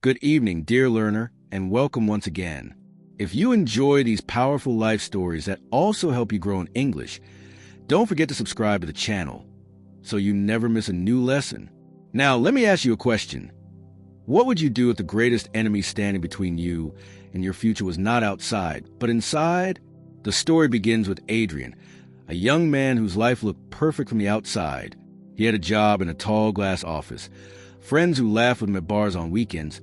Good evening, dear learner, and welcome once again. If you enjoy these powerful life stories that also help you grow in English, don't forget to subscribe to the channel so you never miss a new lesson. Now, let me ask you a question. What would you do if the greatest enemy standing between you and your future was not outside, but inside? The story begins with Adrian, a young man whose life looked perfect from the outside. He had a job in a tall glass office, friends who laughed with him at bars on weekends,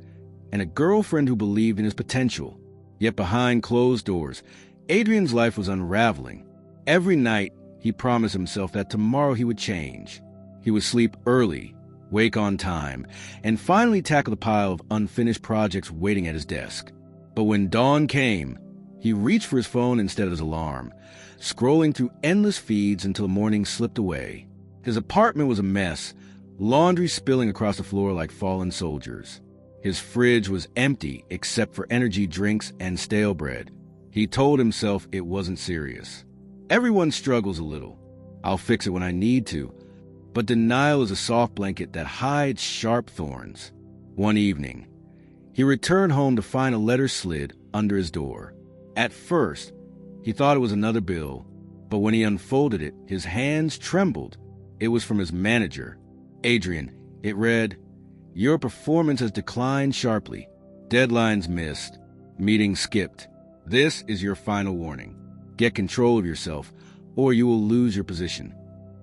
and a girlfriend who believed in his potential. Yet behind closed doors, Adrian's life was unraveling. Every night, he promised himself that tomorrow he would change. He would sleep early, wake on time, and finally tackle the pile of unfinished projects waiting at his desk. But when dawn came, he reached for his phone instead of his alarm, scrolling through endless feeds until the morning slipped away. His apartment was a mess, laundry spilling across the floor like fallen soldiers. His fridge was empty except for energy drinks and stale bread. He told himself it wasn't serious. Everyone struggles a little. I'll fix it when I need to. But denial is a soft blanket that hides sharp thorns. One evening, he returned home to find a letter slid under his door. At first, he thought it was another bill, but when he unfolded it, his hands trembled. It was from his manager. Adrian, it read, "Your performance has declined sharply. Deadlines missed. Meetings skipped. This is your final warning. Get control of yourself, or you will lose your position."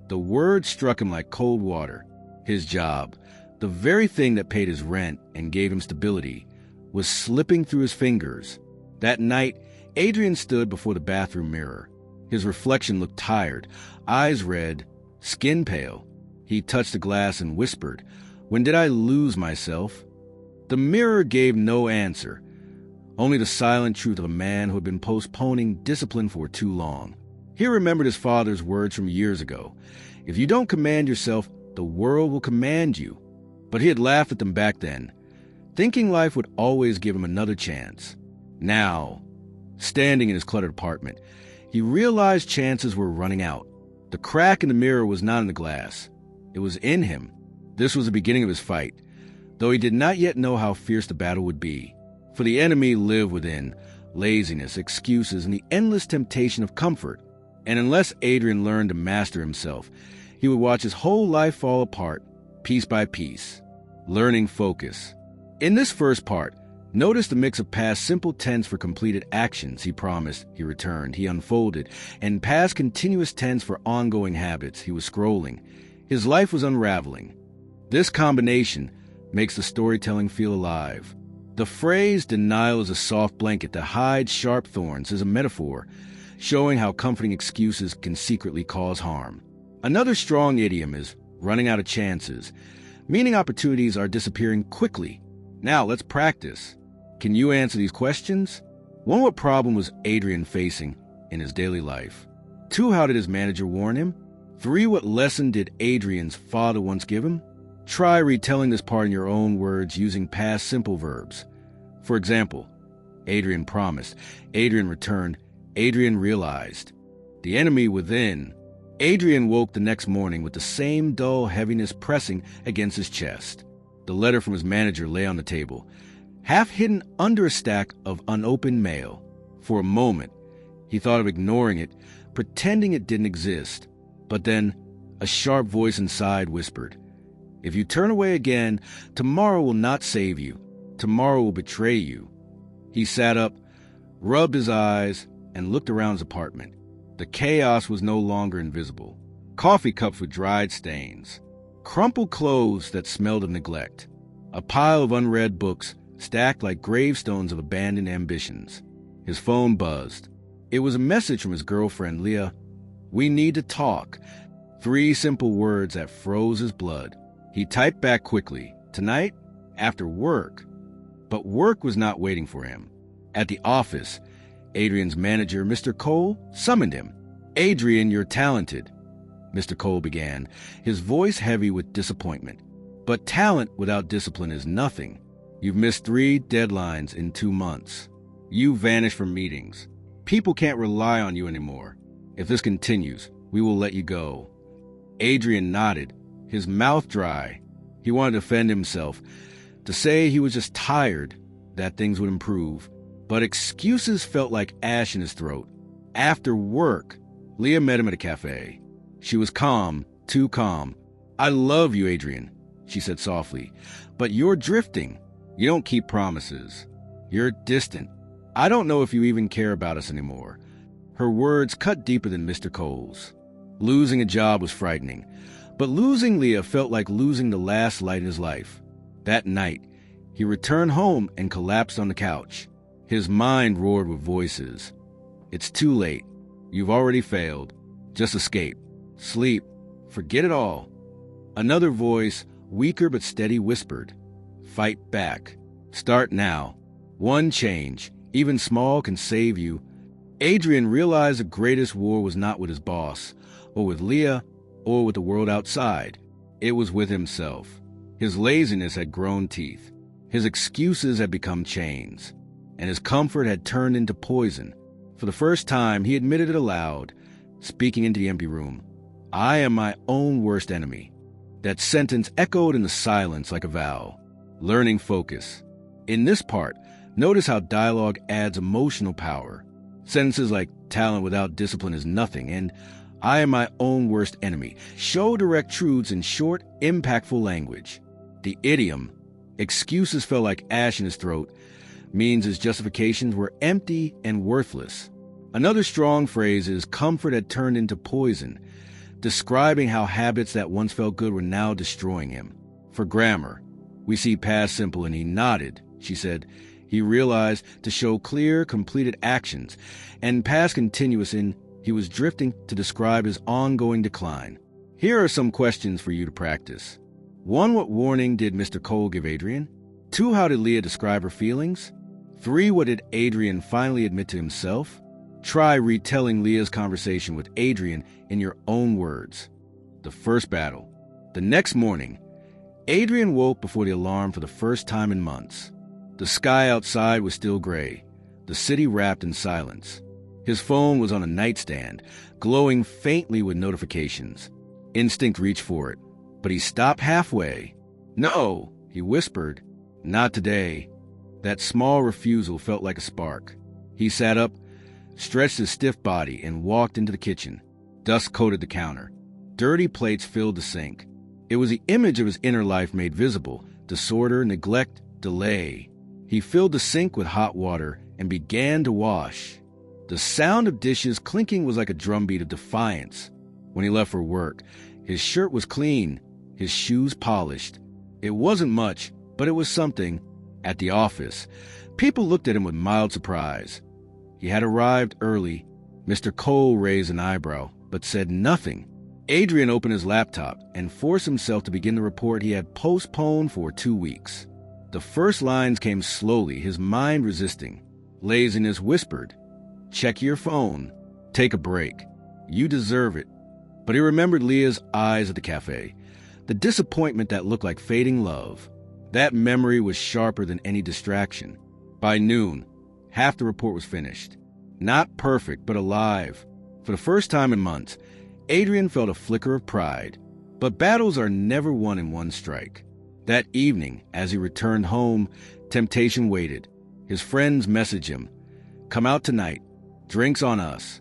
The word struck him like cold water. His job, the very thing that paid his rent and gave him stability, was slipping through his fingers. That night, Adrian stood before the bathroom mirror. His reflection looked tired, eyes red, skin pale. He touched the glass and whispered, "When did I lose myself?" The mirror gave no answer, only the silent truth of a man who had been postponing discipline for too long. He remembered his father's words from years ago. If you don't command yourself, the world will command you. But he had laughed at them back then, thinking life would always give him another chance. Now, standing in his cluttered apartment, he realized chances were running out. The crack in the mirror was not in the glass. It was in him. This was the beginning of his fight, though he did not yet know how fierce the battle would be. For the enemy lived within laziness, excuses, and the endless temptation of comfort. And unless Adrian learned to master himself, he would watch his whole life fall apart, piece by piece. Learning focus. In this first part, notice the mix of past simple tense for completed actions he promised, he returned, he unfolded, and past continuous tense for ongoing habits, he was scrolling. His life was unraveling. This combination makes the storytelling feel alive. The phrase "denial is a soft blanket that hides sharp thorns" is a metaphor, showing how comforting excuses can secretly cause harm. Another strong idiom is "running out of chances," meaning opportunities are disappearing quickly. Now let's practice. Can you answer these questions? 1. What problem was Adrian facing in his daily life? 2. How did his manager warn him? 3. What lesson did Adrian's father once give him? Try retelling this part in your own words using past simple verbs. For example, Adrian promised, Adrian returned, Adrian realized. The enemy within. Adrian woke the next morning with the same dull heaviness pressing against his chest. The letter from his manager lay on the table, half hidden under a stack of unopened mail. For a moment, he thought of ignoring it, pretending it didn't exist. But then, a sharp voice inside whispered, "If you turn away again, tomorrow will not save you. Tomorrow will betray you." He sat up, rubbed his eyes, and looked around his apartment. The chaos was no longer invisible. Coffee cups with dried stains, crumpled clothes that smelled of neglect, a pile of unread books stacked like gravestones of abandoned ambitions. His phone buzzed. It was a message from his girlfriend, Leah. "We need to talk." 3 simple words that froze his blood. He typed back quickly, "Tonight, after work." But work was not waiting for him. At the office, Adrian's manager, Mr. Cole, summoned him. "Adrian, you're talented," Mr. Cole began, his voice heavy with disappointment. "But talent without discipline is nothing. You've missed 3 deadlines in 2 months. You vanished from meetings. People can't rely on you anymore. If this continues, we will let you go." Adrian nodded, his mouth dry. He wanted to defend himself, To say he was just tired, that things would improve. But excuses felt like ash in his throat. After work, Leah met him at a cafe. She was calm, too calm. "I love you, Adrian," she said softly, "but you're drifting. You don't keep promises. You're distant. I don't know if you even care about us anymore." Her words cut deeper than Mr. Cole's. Losing a job was frightening, but losing Leah felt like losing the last light in his life. That night, he returned home and collapsed on the couch. His mind roared with voices. "It's too late. You've already failed. Just escape. Sleep. Forget it all." Another voice, weaker but steady, whispered, "Fight back. Start now. One change, even small, can save you." Adrian realized the greatest war was not with his boss, or with Leah, or with the world outside. It was with himself. His laziness had grown teeth. His excuses had become chains, and his comfort had turned into poison. For the first time, he admitted it aloud, speaking into the empty room. "I am my own worst enemy." That sentence echoed in the silence like a vow. Learning focus. In this part, notice how dialogue adds emotional power. Sentences like "talent without discipline is nothing" and "I am my own worst enemy" show direct truths in short, impactful language. The idiom, "excuses felt like ash in his throat," means his justifications were empty and worthless. Another strong phrase is "comfort had turned into poison," describing how habits that once felt good were now destroying him. For grammar, we see past simple and "he nodded," she said. He realized to show clear, completed actions, and past continuous in "he was drifting" to describe his ongoing decline. Here are some questions for you to practice. 1. What warning did Mr. Cole give Adrian? 2. How did Leah describe her feelings? 3. What did Adrian finally admit to himself? Try retelling Leah's conversation with Adrian in your own words. The first battle. The next morning, Adrian woke before the alarm for the first time in months. The sky outside was still gray, the city wrapped in silence. His phone was on a nightstand, glowing faintly with notifications. Instinct reached for it, but he stopped halfway. "No," he whispered. "Not today." That small refusal felt like a spark. He sat up, stretched his stiff body, and walked into the kitchen. Dust coated the counter. Dirty plates filled the sink. It was the image of his inner life made visible: disorder, neglect, delay. He filled the sink with hot water and began to wash. The sound of dishes clinking was like a drumbeat of defiance. When he left for work, his shirt was clean, his shoes polished. It wasn't much, but it was something. At the office, people looked at him with mild surprise. He had arrived early. Mr. Cole raised an eyebrow, but said nothing. Adrian opened his laptop and forced himself to begin the report he had postponed for 2 weeks. The first lines came slowly, his mind resisting. Laziness whispered, "Check your phone. Take a break. You deserve it." But he remembered Leah's eyes at the cafe, the disappointment that looked like fading love. That memory was sharper than any distraction. By noon, half the report was finished. Not perfect, but alive. For the first time in months, Adrian felt a flicker of pride. But battles are never won in one strike. That evening, as he returned home, temptation waited. His friends messaged him, "Come out tonight. Drinks on us."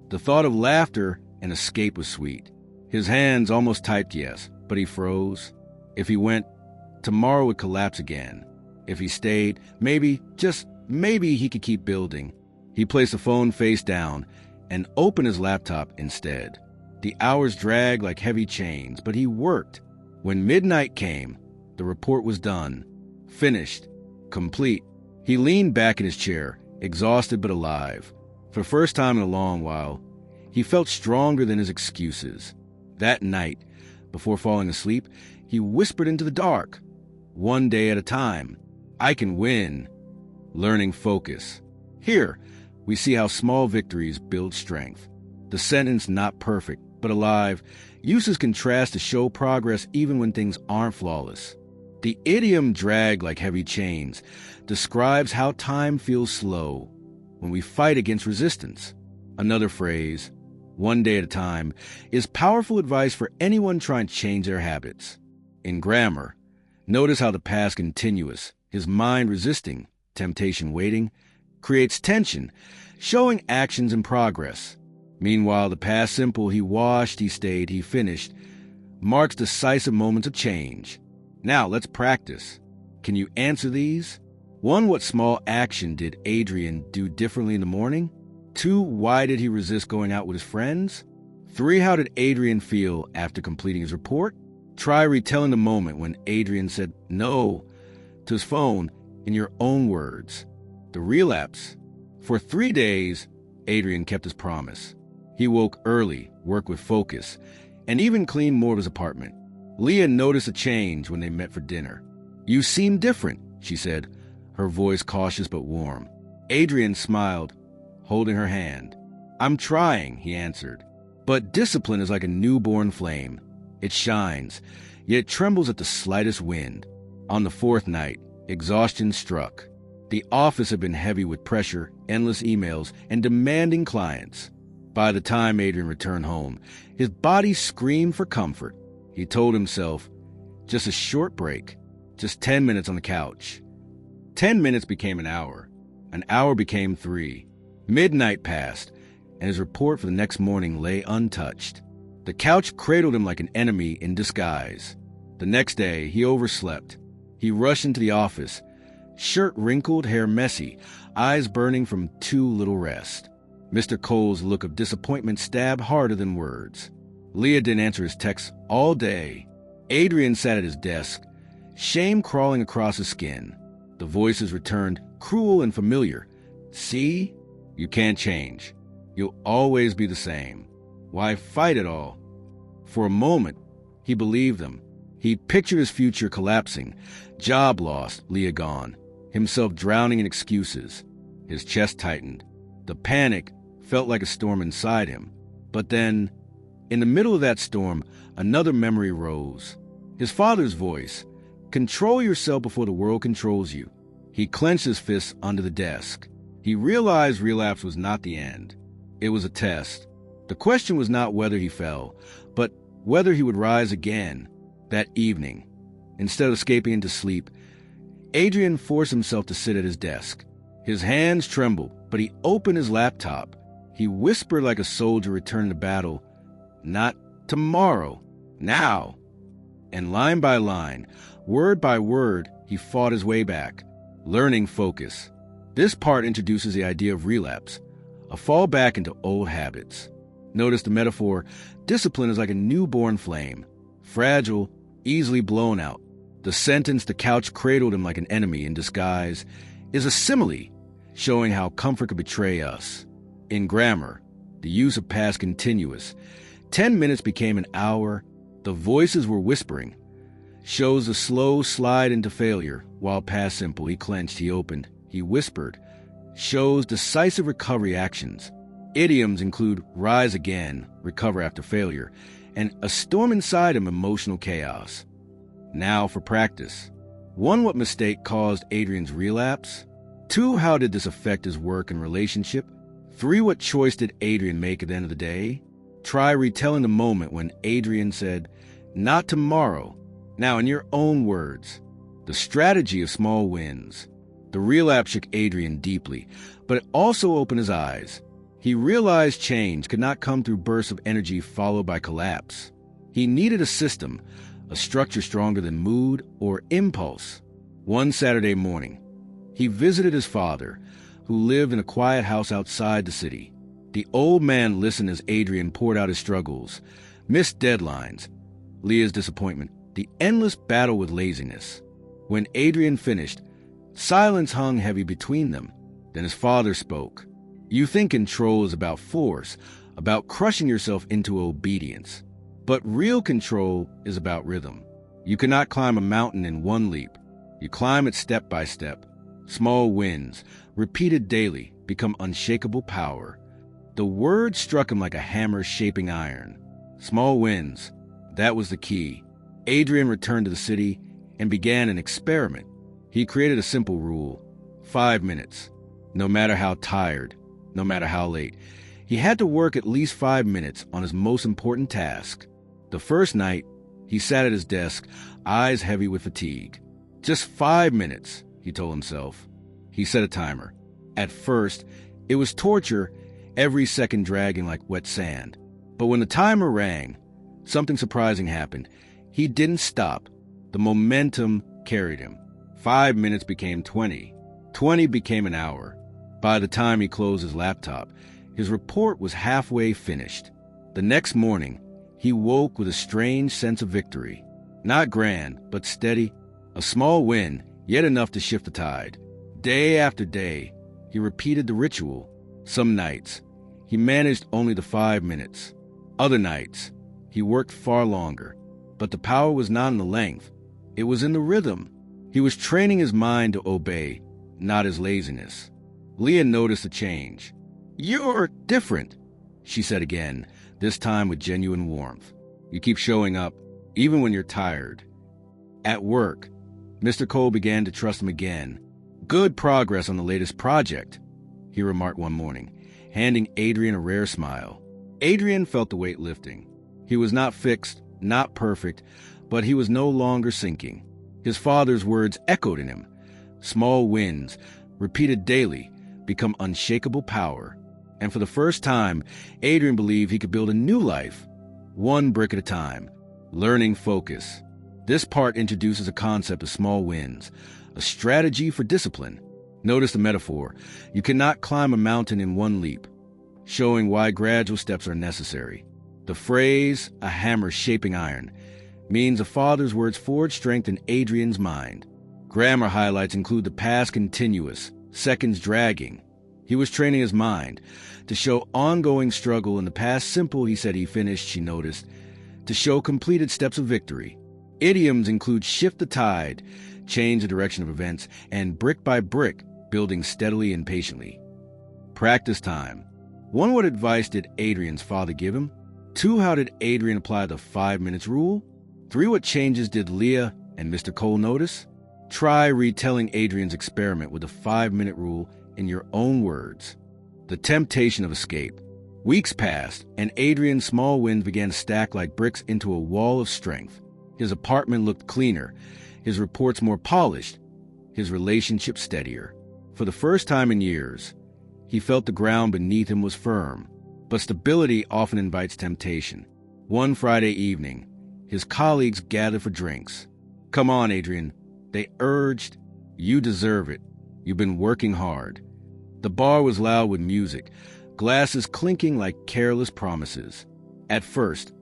The thought of laughter and escape was sweet. His hands almost typed yes, but he froze. If he went, tomorrow would collapse again. If he stayed, maybe, just maybe, he could keep building. He placed the phone face down and opened his laptop instead. The hours dragged like heavy chains, but he worked. When midnight came, the report was done, finished, complete. He leaned back in his chair, exhausted but alive. For the first time in a long while, he felt stronger than his excuses. That night, before falling asleep, he whispered into the dark, "One day at a time. I can win." Learning focus. Here, we see how small victories build strength. The sentence, "not perfect, but alive," uses contrast to show progress even when things aren't flawless. The idiom "drag like heavy chains" describes how time feels slow when we fight against resistance. Another phrase, "one day at a time," is powerful advice for anyone trying to change their habits. In grammar, Notice how the past continuous, his mind resisting, temptation waiting, creates tension, showing actions in progress. Meanwhile, the past simple, he washed, he stayed, he finished, marks decisive moments of change. Now, let's practice. Can you answer these? 1. What small action did Adrian do differently in the morning? 2. Why did he resist going out with his friends? 3. How did Adrian feel after completing his report? Try retelling the moment when Adrian said no to his phone in your own words. The relapse. For 3 days, Adrian kept his promise. He woke early, worked with focus, and even cleaned more of his apartment. Leah noticed a change when they met for dinner. "You seem different," she said, her voice cautious but warm. Adrian smiled, holding her hand. "I'm trying," he answered. "But discipline is like a newborn flame. It shines, yet it trembles at the slightest wind." On the 4th night, exhaustion struck. The office had been heavy with pressure, endless emails, and demanding clients. By the time Adrian returned home, his body screamed for comfort. He told himself, just a short break, just 10 minutes on the couch. 10 minutes became an hour became 3. Midnight passed, and his report for the next morning lay untouched. The couch cradled him like an enemy in disguise. The next day, he overslept. He rushed into the office, shirt wrinkled, hair messy, eyes burning from too little rest. Mr. Cole's look of disappointment stabbed harder than words. Leah didn't answer his texts all day. Adrian sat at his desk, shame crawling across his skin. The voices returned, cruel and familiar. "See? You can't change. You'll always be the same. Why fight it all?" For a moment, he believed them. He pictured his future collapsing, job lost, Leah gone, himself drowning in excuses. His chest tightened. The panic felt like a storm inside him. But then, in the middle of that storm, another memory rose. His father's voice, "Control yourself before the world controls you." He clenched his fists under the desk. He realized relapse was not the end. It was a test. The question was not whether he fell, but whether he would rise again. That evening, instead of escaping into sleep, Adrian forced himself to sit at his desk. His hands trembled, but he opened his laptop. He whispered like a soldier returning to battle, "Not tomorrow, now." And line by line, word by word, he fought his way back, learning focus. This part introduces the idea of relapse, a fall back into old habits. Notice the metaphor, discipline is like a newborn flame, fragile, easily blown out. The sentence, "the couch cradled him like an enemy in disguise," is a simile, showing how comfort could betray us. In grammar, the use of past continuous. 10 minutes became an hour. The voices were whispering. Shows a slow slide into failure, while past simple, he clenched, he opened, he whispered. Shows decisive recovery actions. Idioms include rise again, recover after failure, and a storm inside him, emotional chaos. Now for practice. 1. What mistake caused Adrian's relapse? 2. How did this affect his work and relationship? 3. What choice did Adrian make at the end of the day? Try retelling the moment when Adrian said, "Not tomorrow." Now in your own words. The strategy of small wins. The relapse shook Adrian deeply, but it also opened his eyes. He realized change could not come through bursts of energy followed by collapse. He needed a system, a structure stronger than mood or impulse. One Saturday morning, he visited his father, who lived in a quiet house outside the city. The old man listened as Adrian poured out his struggles, missed deadlines, Leah's disappointment, the endless battle with laziness. When Adrian finished, silence hung heavy between them. Then his father spoke. "You think control is about force, about crushing yourself into obedience. But real control is about rhythm. You cannot climb a mountain in one leap. You climb it step by step. Small wins, repeated daily, become unshakable power." The word struck him like a hammer shaping iron. Small wins. That was the key. Adrian returned to the city and began an experiment. He created a simple rule. 5 minutes. No matter how tired, no matter how late. He had to work at least 5 minutes on his most important task. The first night, He sat at his desk, eyes heavy with fatigue. Just 5 minutes, he told himself. He set a timer. At first, it was torture, every second dragging like wet sand. But when the timer rang, something surprising happened. He didn't stop. The momentum carried him. 5 minutes became 20. 20 became an hour. By the time he closed his laptop, his report was halfway finished. The next morning, he woke with a strange sense of victory. Not grand, but steady. A small win, yet enough to shift the tide. Day after day, he repeated the ritual. Some nights, he managed only the 5 minutes. Other nights, he worked far longer. But the power was not in the length. It was in the rhythm. He was training his mind to obey, not his laziness. Leah noticed a change. "You're different," she said again, this time with genuine warmth. "You keep showing up, even when you're tired." At work, Mr. Cole began to trust him again. "Good progress on the latest project," he remarked one morning, handing Adrian a rare smile. Adrian felt the weight lifting. He was not fixed, not perfect, but he was no longer sinking. His father's words echoed in him. Small wins, repeated daily, become unshakable power. And for the first time, Adrian believed he could build a new life, one brick at a time. Learning focus. This part introduces a concept of small wins, a strategy for discipline. Notice the metaphor. You cannot climb a mountain in one leap, showing why gradual steps are necessary. The phrase, "a hammer shaping iron," means a father's words forged strength in Adrian's mind. Grammar highlights include the past continuous, seconds dragging. He was training his mind to show ongoing struggle in the past simple, he said he finished, she noticed, to show completed steps of victory. Idioms include shift the tide, change the direction of events, and brick by brick, building steadily and patiently. Practice time. 1. What advice did Adrian's father give him? 2. How did Adrian apply the 5 minutes rule? 3. What changes did Leah and Mr. Cole notice? Try retelling Adrian's experiment with the 5-minute rule in your own words. The temptation of escape. Weeks passed, and Adrian's small wins began to stack like bricks into a wall of strength. His apartment looked cleaner, his reports more polished, his relationship steadier. For the first time in years, he felt the ground beneath him was firm. But stability often invites temptation. One Friday evening, his colleagues gathered for drinks. "Come on, Adrian," they urged. "You deserve it. You've been working hard." The bar was loud with music, glasses clinking like careless promises. At first,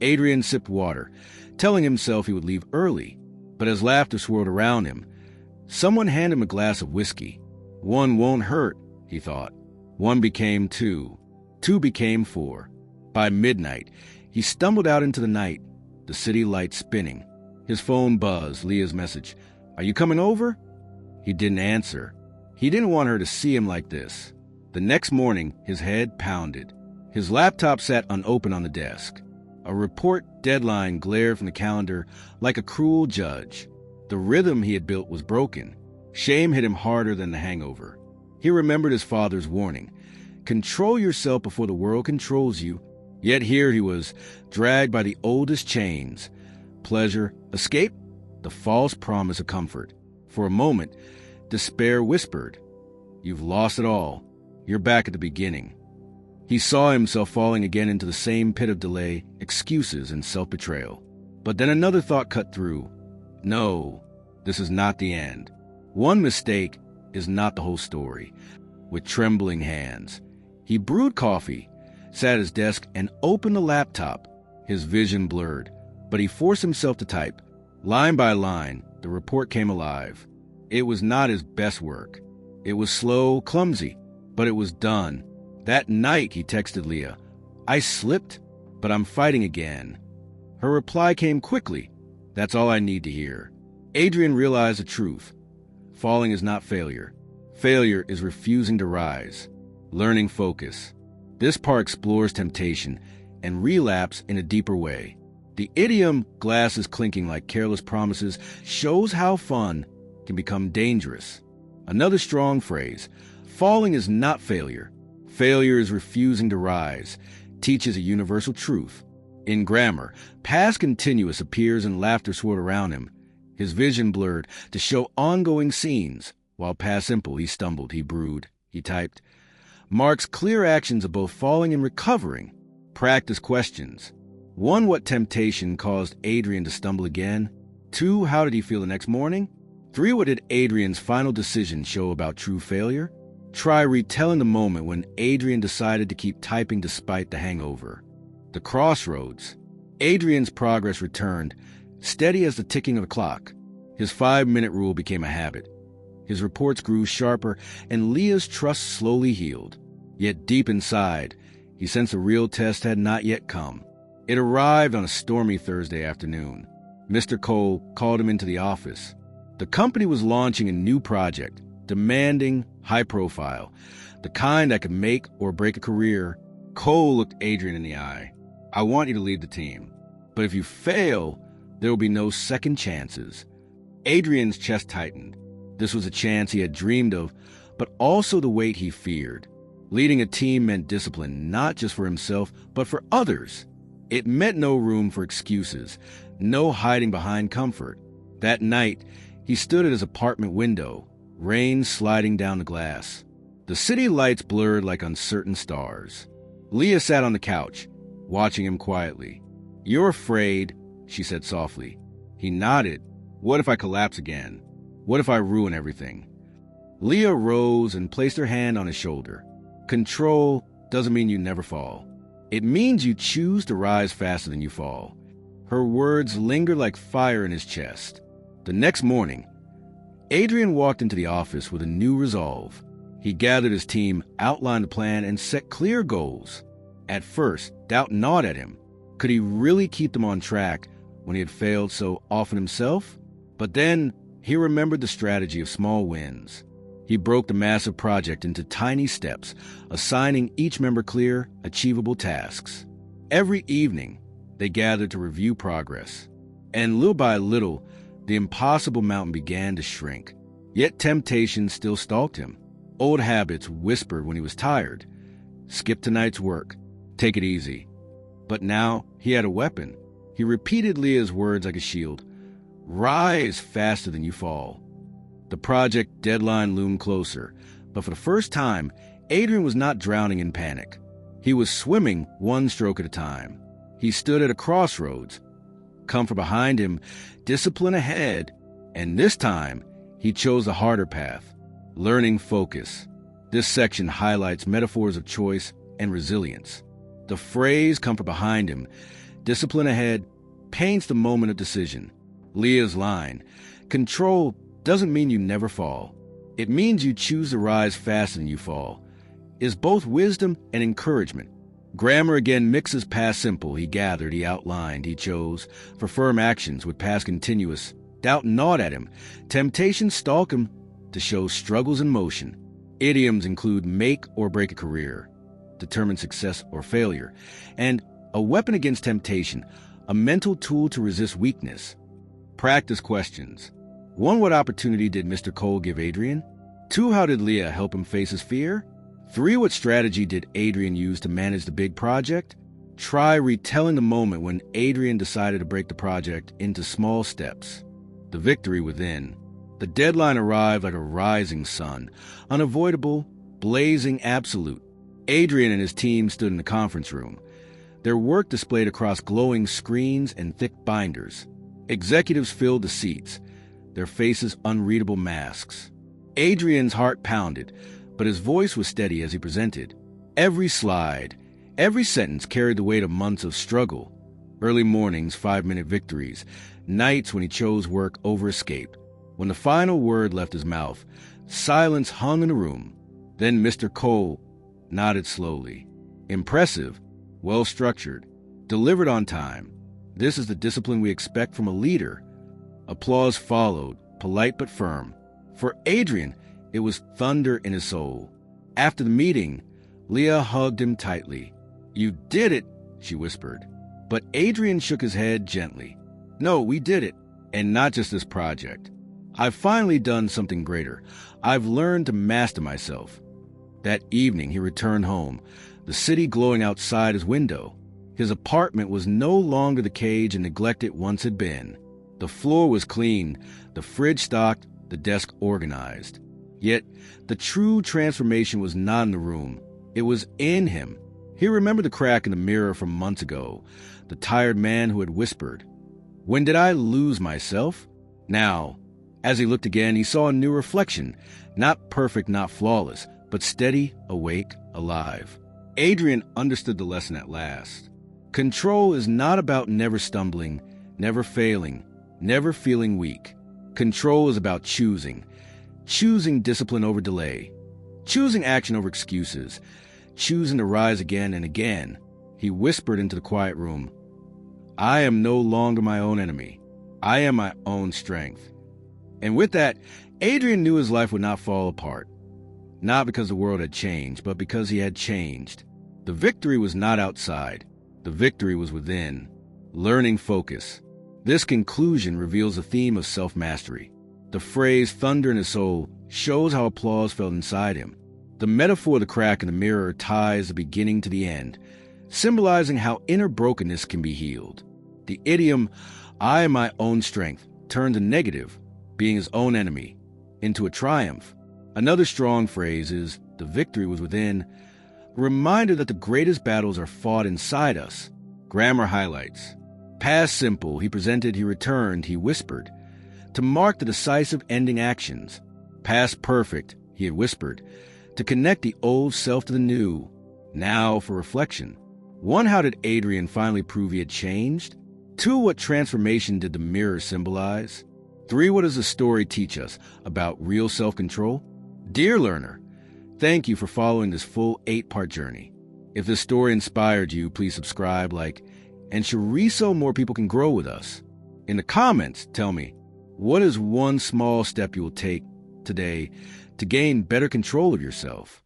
Adrian sipped water, telling himself he would leave early. But as laughter swirled around him, someone handed him a glass of whiskey. 1 won't hurt, he thought. 1 became 2. 2 became 4. By midnight, he stumbled out into the night, the city lights spinning. His phone buzzed, Leah's message. "Are you coming over?" He didn't answer. He didn't want her to see him like this. The next morning, his head pounded. His laptop sat unopened on the desk. A report deadline glared from the calendar like a cruel judge. The rhythm he had built was broken. Shame hit him harder than the hangover. He remembered his father's warning. Control yourself before the world controls you. Yet here he was, dragged by the oldest chains. Pleasure, escape, the false promise of comfort. For a moment, despair whispered, "You've lost it all. You're back at the beginning." He saw himself falling again into the same pit of delay, excuses, and self-betrayal. But then another thought cut through. No, this is not the end. One mistake is not the whole story. With trembling hands, he brewed coffee, sat at his desk, and opened the laptop. His vision blurred, but he forced himself to type. Line by line, the report came alive. It was not his best work. It was slow, clumsy, but it was done. That night, he texted Leah, "I slipped, but I'm fighting again." Her reply came quickly. "That's all I need to hear." Adrian realized the truth. Falling is not failure. Failure is refusing to rise. Learning focus. This part explores temptation and relapse in a deeper way. The idiom, glasses clinking like careless promises, shows how fun can become dangerous. Another strong phrase, falling is not failure. Failure is refusing to rise, teaches a universal truth. In grammar, past continuous appears and laughter swirled around him. His vision blurred to show ongoing scenes. While past simple, he stumbled, he brewed, he typed. Marks clear actions of both falling and recovering. Practice questions. 1. What temptation caused Adrian to stumble again? 2. How did he feel the next morning? 3. What did Adrian's final decision show about true failure? Try retelling the moment when Adrian decided to keep typing despite the hangover. The crossroads. Adrian's progress returned, steady as the ticking of a clock. His 5-minute rule became a habit. His reports grew sharper, and Leah's trust slowly healed. Yet deep inside, he sensed the real test had not yet come. It arrived on a stormy Thursday afternoon. Mr. Cole called him into the office. The company was launching a new project, demanding, high profile, the kind that could make or break a career. Cole looked Adrian in the eye. I want you to lead the team, but if you fail, there will be no second chances. Adrian's chest tightened. This was a chance he had dreamed of, but also the weight he feared. Leading a team meant discipline, not just for himself, but for others. It meant no room for excuses, no hiding behind comfort. That night, he stood at his apartment window, rain sliding down the glass. The city lights blurred like uncertain stars. Leah sat on the couch, watching him quietly. You're afraid, she said softly. He nodded. What if I collapse again? What if I ruin everything? Leah rose and placed her hand on his shoulder. Control doesn't mean you never fall. It means you choose to rise faster than you fall. Her words lingered like fire in his chest. The next morning, Adrian walked into the office with a new resolve. He gathered his team, outlined a plan, and set clear goals. At first, doubt gnawed at him. Could he really keep them on track when he had failed so often himself? But then he remembered the strategy of small wins. He broke the massive project into tiny steps, assigning each member clear, achievable tasks. Every evening, they gathered to review progress. And little by little, the impossible mountain began to shrink. Yet temptation still stalked him. Old habits whispered when he was tired. Skip tonight's work. Take it easy. But now he had a weapon. He repeated Leah's words like a shield. Rise faster than you fall. The project deadline loomed closer, but for the first time, Adrian was not drowning in panic. He was swimming one stroke at a time. He stood at a crossroads. Comfort behind him, discipline ahead, and this time, he chose the harder path, learning focus. This section highlights metaphors of choice and resilience. The phrase comfort behind him, discipline ahead, paints the moment of decision. Leah's line, control doesn't mean you never fall. It means you choose to rise faster than you fall, is both wisdom and encouragement. Grammar again mixes past simple, he gathered, he outlined, he chose, for firm actions with past continuous. Doubt gnawed at him. Temptation stalked him to show struggles in motion. Idioms include make or break a career, determine success or failure, and a weapon against temptation, a mental tool to resist weakness. Practice questions. 1. What opportunity did Mr. Cole give Adrian? 2. How did Leah help him face his fear? 3. What strategy did Adrian use to manage the big project? Try retelling the moment when Adrian decided to break the project into small steps. The victory within. The deadline arrived like a rising sun, unavoidable, blazing absolute. Adrian and his team stood in the conference room, their work displayed across glowing screens and thick binders. Executives filled the seats, their faces unreadable masks. Adrian's heart pounded, but his voice was steady as he presented. Every slide, every sentence carried the weight of months of struggle. Early mornings, 5-minute victories, nights when he chose work over escape. When the final word left his mouth, silence hung in the room. Then Mr. Cole nodded slowly. Impressive, well-structured, delivered on time. This is the discipline we expect from a leader. Applause followed, polite but firm. For Adrian, it was thunder in his soul. After the meeting, Leah hugged him tightly. "You did it," she whispered. But Adrian shook his head gently. "No, we did it. And not just this project. I've finally done something greater. I've learned to master myself." That evening, he returned home, the city glowing outside his window. His apartment was no longer the cage and neglect it once had been. The floor was clean, the fridge stocked, the desk organized. Yet, the true transformation was not in the room. It was in him. He remembered the crack in the mirror from months ago, the tired man who had whispered, "When did I lose myself?" Now, as he looked again, he saw a new reflection, not perfect, not flawless, but steady, awake, alive. Adrian understood the lesson at last. Control is not about never stumbling, never failing, never feeling weak. Control is about choosing discipline over delay, choosing action over excuses, choosing to rise again and again. He whispered into the quiet room, "I am no longer my own enemy. I am my own strength." And with that, Adrian knew his life would not fall apart. Not because the world had changed, but because he had changed. The victory was not outside. The victory was within. Learning focus. This conclusion reveals the theme of self-mastery. The phrase "thunder in his soul" shows how applause felt inside him. The metaphor of the crack in the mirror ties the beginning to the end, symbolizing how inner brokenness can be healed. The idiom "I am my own strength" turned a negative, being his own enemy, into a triumph. Another strong phrase is "the victory was within," a reminder that the greatest battles are fought inside us. Grammar highlights. Past simple, he presented, he returned, he whispered, to mark the decisive ending actions. Past perfect, he had whispered, to connect the old self to the new. Now for reflection. 1. How did Adrian finally prove he had changed? 2. What transformation did the mirror symbolize? 3. What does the story teach us about real self-control? Dear learner, thank you for following this full 8-part journey. If this story inspired you, please subscribe, like, and share so more people can grow with us. In the comments, tell me, what is one small step you will take today to gain better control of yourself?